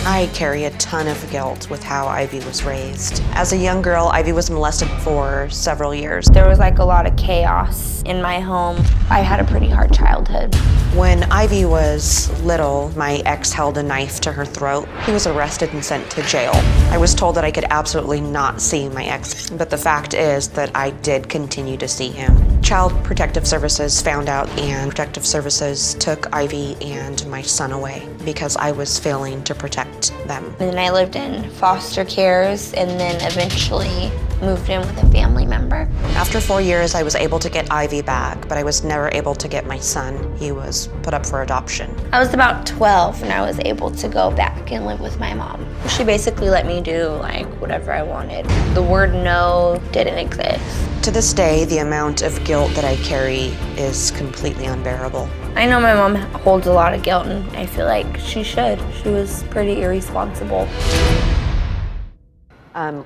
I carry a ton of guilt with how Ivy was raised. As a young girl, Ivy was molested for several years. There was like a lot of chaos in my home. I had a pretty hard childhood. When Ivy was little, my ex held a knife to her throat. He was arrested and sent to jail. I was told that I could absolutely not see my ex, but the fact is that I did continue to see him. Child Protective Services found out, and Protective Services took Ivy and my son away because I was failing to protect them. And then I lived in foster cares and then eventually moved in with a family member. After 4 years, I was able to get Ivy back, but I was never able to get my son. He was put up for adoption. I was about 12 and I was able to go back and live with my mom. She basically let me do like whatever I wanted. The word no didn't exist. To this day, the amount of guilt that I carry is completely unbearable. I know my mom holds a lot of guilt and I feel like she should. She was pretty irresponsible.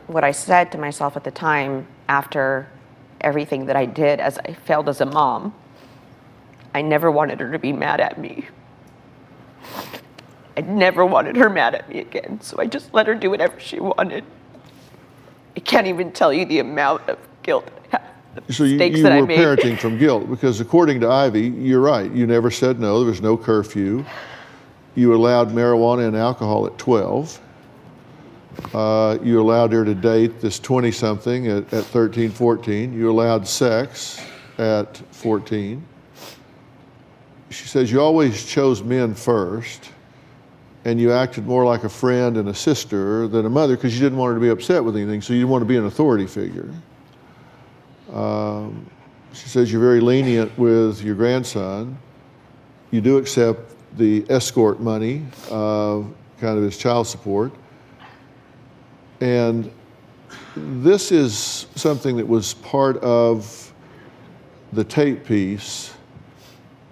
What I said to myself at the time, after everything that I did as I failed as a mom, I never wanted her to be mad at me. I never wanted her mad at me again, so I just let her do whatever she wanted. I can't even tell you the amount of guilt I have, the So mistakes you that I were made. parenting from guilt, because according to Ivy, you're right, you never said no, there was no curfew. You allowed marijuana and alcohol at 12. You allowed her to date this 20-something at 13, 14. You allowed sex at 14. She says you always chose men first, and you acted more like a friend and a sister than a mother because you didn't want her to be upset with anything, so you didn't want to be an authority figure. She says you're very lenient with your grandson. You do accept the escort money, kind of as child support. And this is something that was part of the tape piece.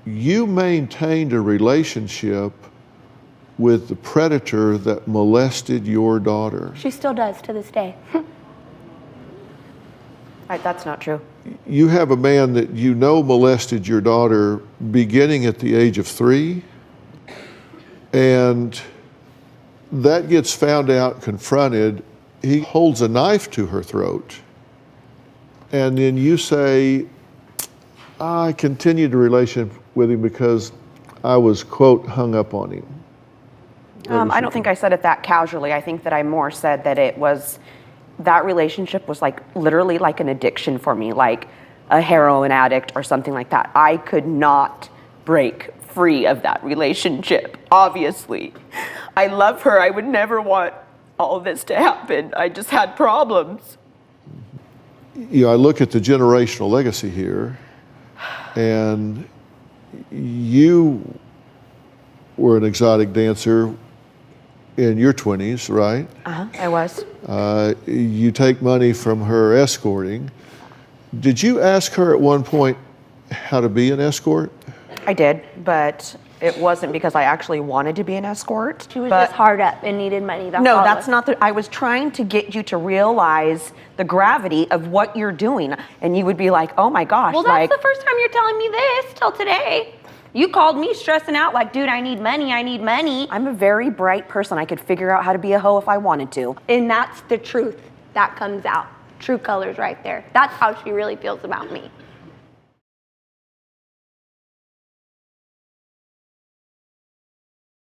You maintained a relationship with the predator that molested your daughter. She still does to this day. That's not true. You have a man that you know molested your daughter beginning at the age of 3, and that gets found out, confronted. He holds a knife to her throat, and then you say, I continued the relationship with him because I was, quote, hung up on him. I don't think I said it that casually. I think that I more said that it was, that relationship was like literally like an addiction for me, like a heroin addict or something like that. I could not break free of that relationship, obviously. I love her. I would never want all of this to happen. I just had problems. You know, I look at the generational legacy here, and you were an exotic dancer in your 20s, right? I was. You take money from her escorting. Did you ask her at one point how to be an escort? I did, but it wasn't because I actually wanted to be an escort. She was just hard up and needed money. No, that's not the, I was trying to get you to realize the gravity of what you're doing. And you would be like, oh my gosh. Well, that's the first time you're telling me this till today. You called me stressing out like, dude, I need money, I need money. I'm a very bright person. I could figure out how to be a hoe if I wanted to. And that's the truth that comes out. True colors right there. That's how she really feels about me.